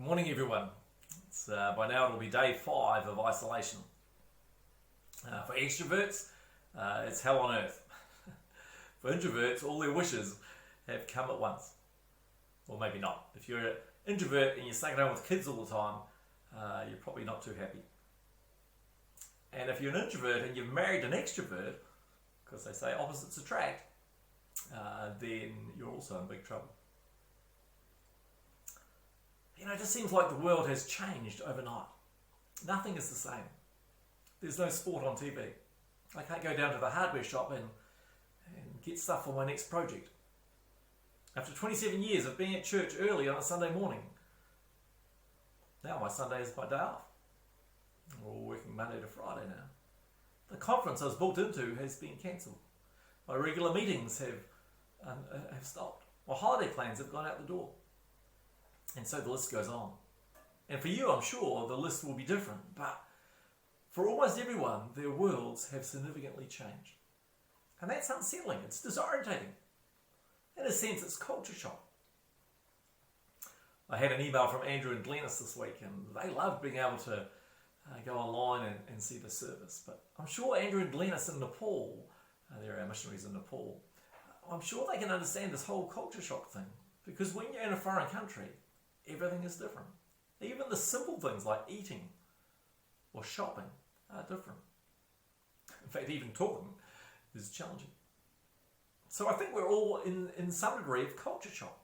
Morning, everyone. By now it'll be day 5 of isolation. For extroverts, it's hell on earth. For introverts, all their wishes have come at once. Or maybe not. If you're an introvert and you're stuck at home with kids all the time, you're probably not too happy. And if you're an introvert and you've married an extrovert, because they say opposites attract, then you're also in big trouble. It just seems like the world has changed overnight. Nothing is the same. There's no sport on TV. I can't go down to the hardware shop and get stuff for my next project. After 27 years of being at church early on a Sunday morning, now my Sunday is my day off. We're all working Monday to Friday now. The conference I was booked into has been cancelled. My regular meetings have stopped. My holiday plans have gone out the door. And so the list goes on. And for you, I'm sure, the list will be different. But for almost everyone, their worlds have significantly changed. And that's unsettling. It's disorientating. In a sense, it's culture shock. I had an email from Andrew and Glennis this week, and they loved being able to go online and see the service. But I'm sure Andrew and Glennis in Nepal, they're our missionaries in Nepal, I'm sure they can understand this whole culture shock thing. Because when you're in a foreign country, everything is different. Even the simple things like eating or shopping are different. In fact, even talking is challenging. So I think we're all in some degree of culture shock.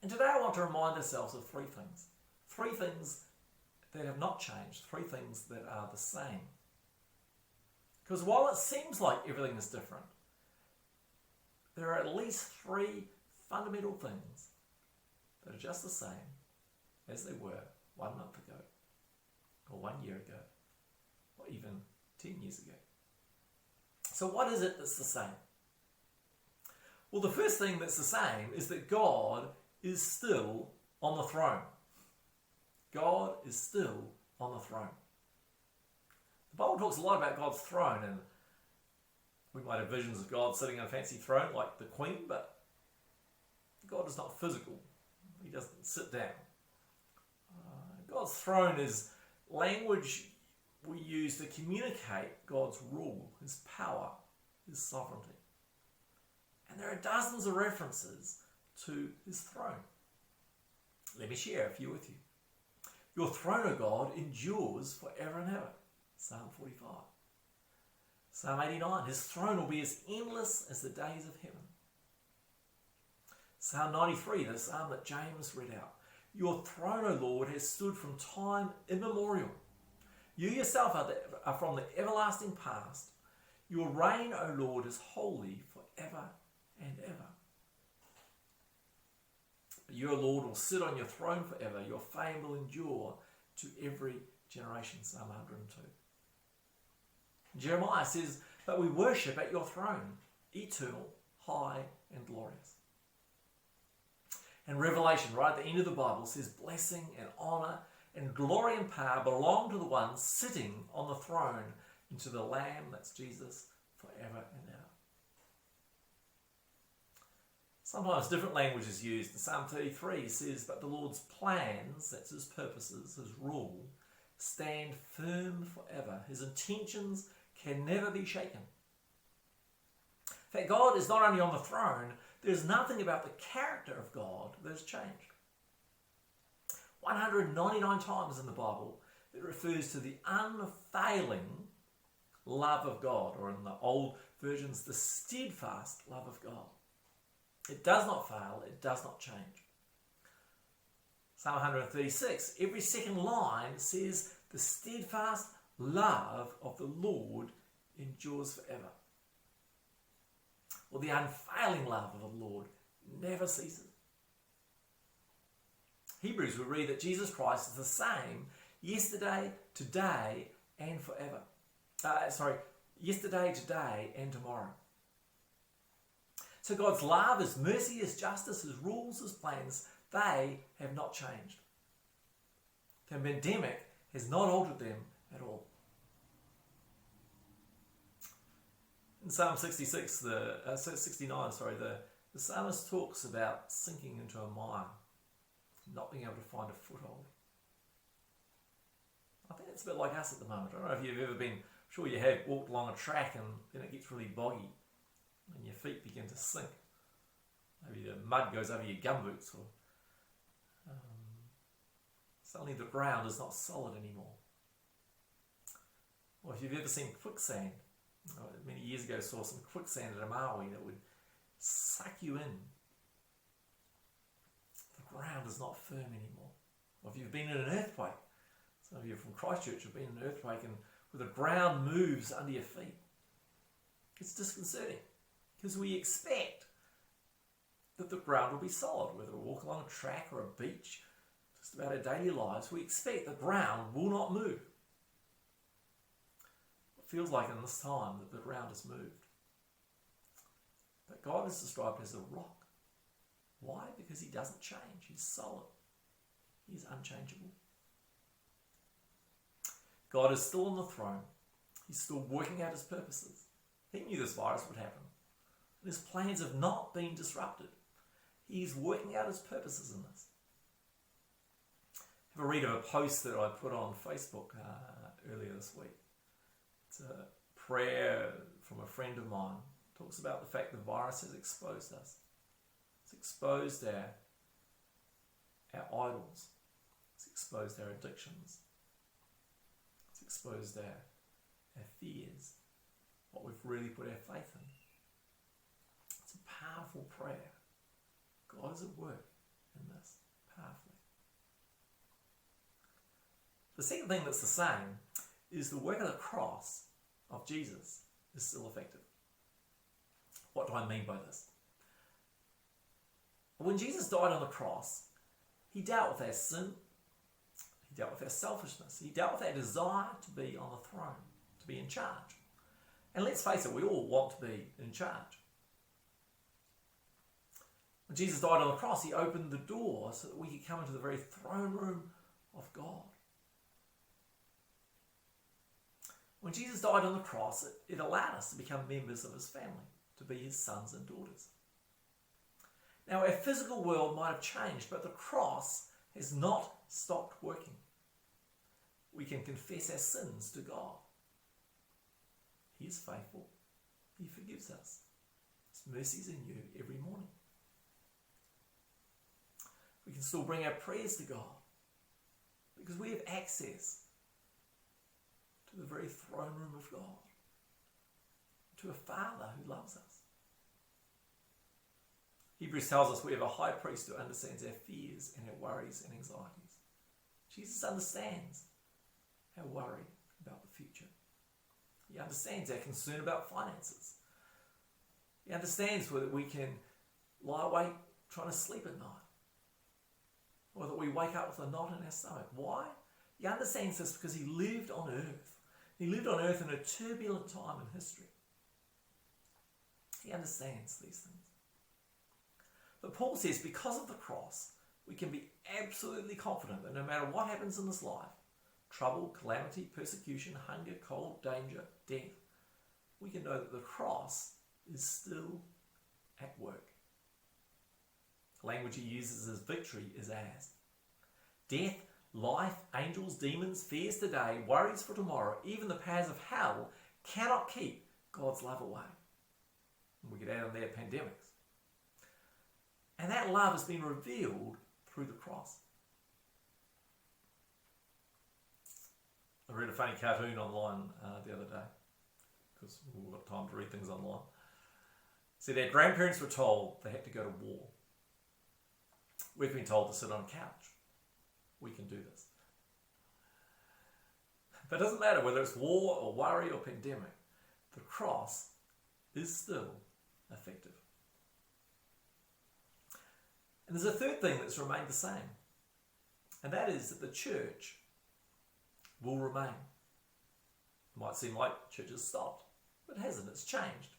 And today I want to remind ourselves of 3 things. 3 things that have not changed. 3 things that are the same. Because while it seems like everything is different, there are at least 3 fundamental things that are just the same as they were 1 month ago, or 1 year ago, or even 10 years ago. So what is it that's the same? Well, the first thing that's the same is that God is still on the throne. God is still on the throne. The Bible talks a lot about God's throne, and we might have visions of God sitting on a fancy throne like the Queen, but God is not physical. He doesn't sit down. God's throne is language we use to communicate God's rule, His power, His sovereignty. And there are dozens of references to His throne. Let me share a few with you. Your throne, O God, endures forever and ever. Psalm 45. Psalm 89, His throne will be as endless as the days of heaven. Psalm 93, the psalm that James read out. Your throne, O Lord, has stood from time immemorial. You yourself are from the everlasting past. Your reign, O Lord, is holy forever and ever. You, O Lord, will sit on your throne forever. Your fame will endure to every generation. Psalm 102. Jeremiah says, but we worship at your throne, eternal, high and glorious. And Revelation, right at the end of the Bible, says blessing and honour and glory and power belong to the one sitting on the throne and to the Lamb, that's Jesus, forever and ever. Sometimes different language is used. Psalm 33 says, but the Lord's plans, that's His purposes, His rule, stand firm forever. His intentions can never be shaken. In fact, God is not only on the throne, there's nothing about the character of God that has changed. 199 times in the Bible, it refers to the unfailing love of God, or in the old versions, the steadfast love of God. It does not fail, it does not change. Psalm 136, every second line says, the steadfast love of the Lord endures forever. Well, the unfailing love of the Lord never ceases. Hebrews, we read that Jesus Christ is the same yesterday, today, and forever. Yesterday, today, and tomorrow. So God's love, His mercy, His justice, His rules, His plans, they have not changed. The pandemic has not altered them at all. In Psalm 69, the psalmist talks about sinking into a mire. not being able to find a foothold. I think it's a bit like us at the moment. I don't know if you've ever been, I'm sure you have, walked along a track and then it gets really boggy and your feet begin to sink. Maybe the mud goes over your gumboots, or suddenly the ground is not solid anymore. Or if you've ever seen quicksand, many years ago saw some quicksand at Amawi that would suck you in. The ground is not firm anymore. Or if you've been in an earthquake, some of you from Christchurch have been in an earthquake and where the ground moves under your feet. It's disconcerting because we expect that the ground will be solid, whether we walk along a track or a beach, just about our daily lives, we expect the ground will not move. It feels like in this time that the ground has moved. But God is described as a rock. Why? Because he doesn't change. He's solid. He's unchangeable. God is still on the throne. He's still working out his purposes. He knew this virus would happen. And his plans have not been disrupted. He's working out his purposes in this. Have a read of a post that I put on Facebook earlier this week. It's a prayer from a friend of mine. It talks about the fact the virus has exposed us. It's exposed our idols. It's exposed our addictions. It's exposed our fears, what we've really put our faith in. It's a powerful prayer. God is at work in this powerfully. The second thing that's the same is the work of the cross of Jesus is still effective. What do I mean by this? When Jesus died on the cross, he dealt with our sin, he dealt with our selfishness, he dealt with our desire to be on the throne, to be in charge. And let's face it, we all want to be in charge. When Jesus died on the cross, he opened the door so that we could come into the very throne room of God. When Jesus died on the cross, it allowed us to become members of his family, to be his sons and daughters. Now, our physical world might have changed, but the cross has not stopped working. We can confess our sins to God. He is faithful. He forgives us. His mercies are new every morning. We can still bring our prayers to God because we have access to the very throne room of God, to a Father who loves us. Hebrews tells us we have a high priest who understands our fears and our worries and anxieties. Jesus understands our worry about the future. He understands our concern about finances. He understands whether we can lie awake trying to sleep at night, or that we wake up with a knot in our stomach. Why? He understands this because he lived on earth. He lived on earth in a turbulent time in history. He understands these things. But Paul says because of the cross, we can be absolutely confident that no matter what happens in this life, trouble, calamity, persecution, hunger, cold, danger, death, we can know that the cross is still at work. The language he uses as victory is ours. Death, life, angels, demons, fears today, worries for tomorrow, even the powers of hell cannot keep God's love away. And we could add on there pandemics. And that love has been revealed through the cross. I read a funny cartoon online the other day, because we've got time to read things online. It said their grandparents were told they had to go to war. We've been told to sit on a couch. We can do this. But it doesn't matter whether it's war or worry or pandemic. The cross is still effective. And there's a third thing that's remained the same. And that is that the church will remain. It might seem like church has stopped, but it hasn't. It's changed.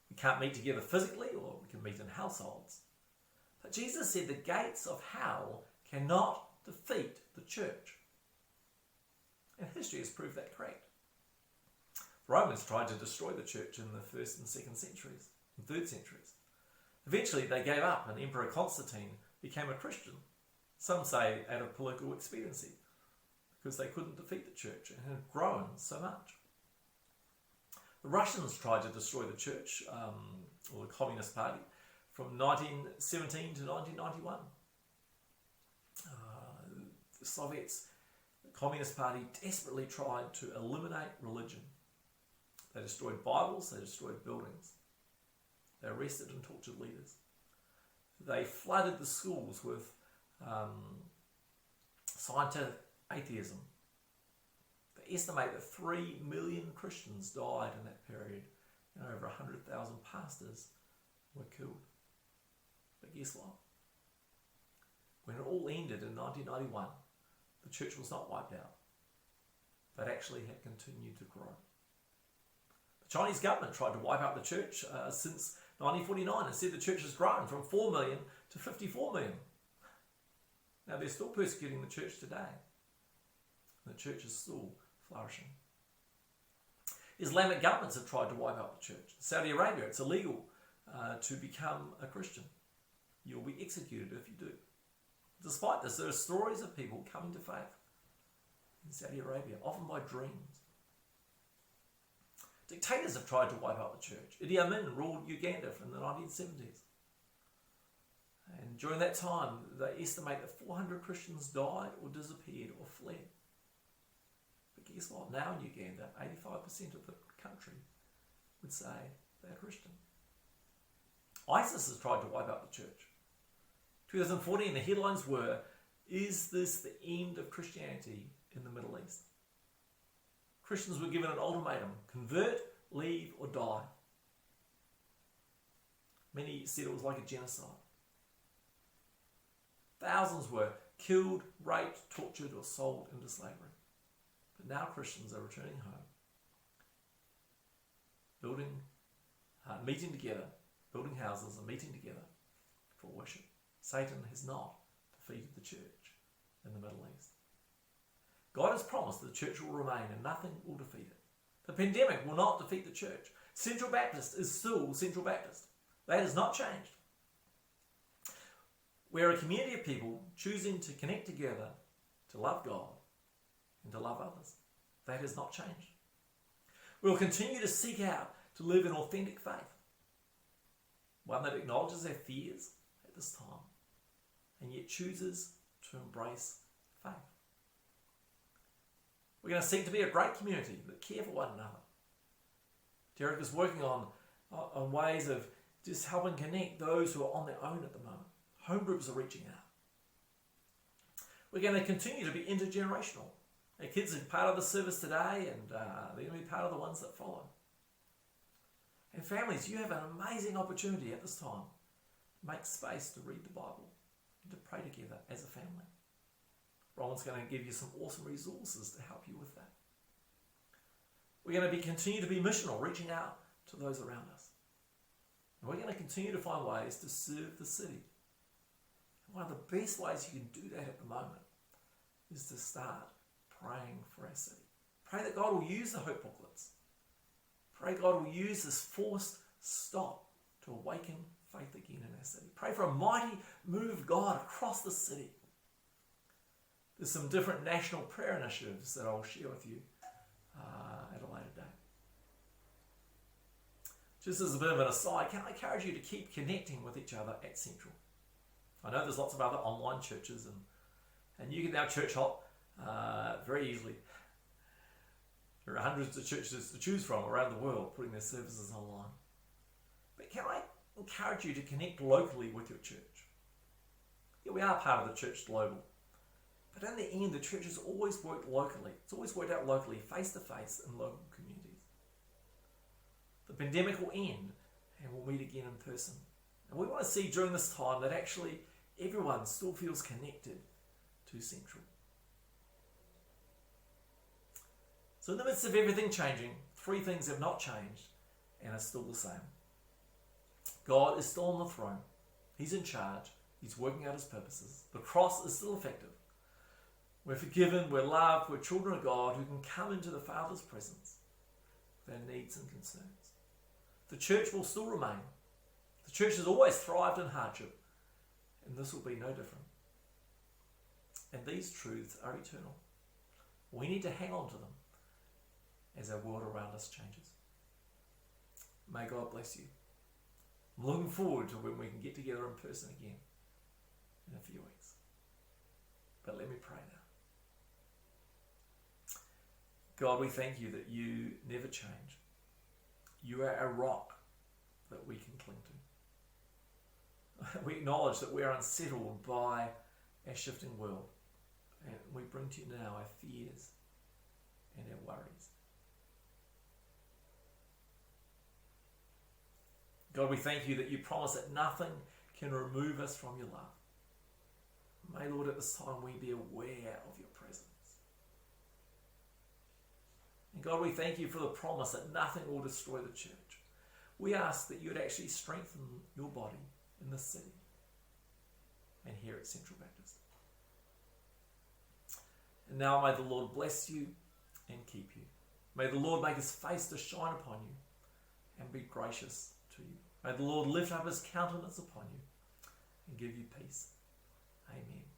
We can't meet together physically, or we can meet in households. But Jesus said the gates of hell cannot defeat the church. And history has proved that correct. The Romans tried to destroy the church in the 1st and 2nd centuries, and 3rd centuries. Eventually they gave up and Emperor Constantine became a Christian. Some say out of political expediency, because they couldn't defeat the church and had grown so much. The Russians tried to destroy the church, or the Communist Party, from 1917 to 1991. The Soviets, the Communist Party, desperately tried to eliminate religion. They destroyed Bibles, they destroyed buildings. They arrested and tortured leaders. They flooded the schools with scientific atheism. They estimate that 3 million Christians died in that period, and over 100,000 pastors were killed. But guess what? When it all ended in 1991, the church was not wiped out, but actually had continued to grow. The Chinese government tried to wipe out the church since 1949 and said the church has grown from 4 million to 54 million. Now they're still persecuting the church today. The church is still flourishing. Islamic governments have tried to wipe out the church. In Saudi Arabia, it's illegal to become a Christian. You'll be executed if you do. Despite this, there are stories of people coming to faith in Saudi Arabia, often by dreams. Dictators have tried to wipe out the church. Idi Amin ruled Uganda from the 1970s. And during that time, they estimate that 400 Christians died or disappeared or fled. But guess what? Now in Uganda, 85% of the country would say they're Christian. ISIS has tried to wipe out the church. 2014, the headlines were, "Is this the end of Christianity in the Middle East?" Christians were given an ultimatum: convert, leave, or die. Many said it was like a genocide. Thousands were killed, raped, tortured, or sold into slavery. But now Christians are returning home, meeting together, building houses and meeting together for worship. Satan has not defeated the church in the Middle East. God has promised that the church will remain and nothing will defeat it. The pandemic will not defeat the church. Central Baptist is still Central Baptist. That has not changed. We're a community of people choosing to connect together to love God and to love others. That has not changed. We'll continue to seek out to live an authentic faith, one that acknowledges our fears at this time and yet chooses to embrace faith. We're going to seek to be a great community that care for one another. Derek is working on ways of just helping connect those who are on their own at the moment. Home groups are reaching out. We're going to continue to be intergenerational. Our kids are part of the service today, and they're going to be part of the ones that follow. And families, you have an amazing opportunity at this time. Make space to read the Bible and to pray together as a family. Roland's going to give you some awesome resources to help you with that. We're going to continue to be missional, reaching out to those around us. And we're going to continue to find ways to serve the city. And one of the best ways you can do that at the moment is to start praying for our city. Pray that God will use the hope booklets. Pray God will use this forced stop to awaken faith again in our city. Pray for a mighty move of God across the city. There's some different national prayer initiatives that I'll share with you at a later date. Just as a bit of an aside, can I encourage you to keep connecting with each other at Central? I know there's lots of other online churches, and you can now church hop very easily. There are hundreds of churches to choose from around the world putting their services online. But can I encourage you to connect locally with your church? Yeah, we are part of the church global. But in the end, the church has always worked locally. It's always worked out locally, face-to-face in local communities. The pandemic will end and we'll meet again in person. And we want to see during this time that actually everyone still feels connected to Central. So in the midst of everything changing, 3 things have not changed and are still the same. God is still on the throne. He's in charge. He's working out his purposes. The cross is still effective. We're forgiven, we're loved, we're children of God who can come into the Father's presence with our needs and concerns. The church will still remain. The church has always thrived in hardship, and this will be no different. And these truths are eternal. We need to hang on to them as our world around us changes. May God bless you. I'm looking forward to when we can get together in person again in a few weeks. But let me pray now. God, we thank you that you never change. You are a rock that we can cling to. We acknowledge that we are unsettled by our shifting world. And we bring to you now our fears and our worries. God, we thank you that you promise that nothing can remove us from your love. May, Lord, at this time we be aware of your presence. And God, we thank you for the promise that nothing will destroy the church. We ask that you would actually strengthen your body in this city and here at Central Baptist. And now may the Lord bless you and keep you. May the Lord make his face to shine upon you and be gracious to you. May the Lord lift up his countenance upon you and give you peace. Amen.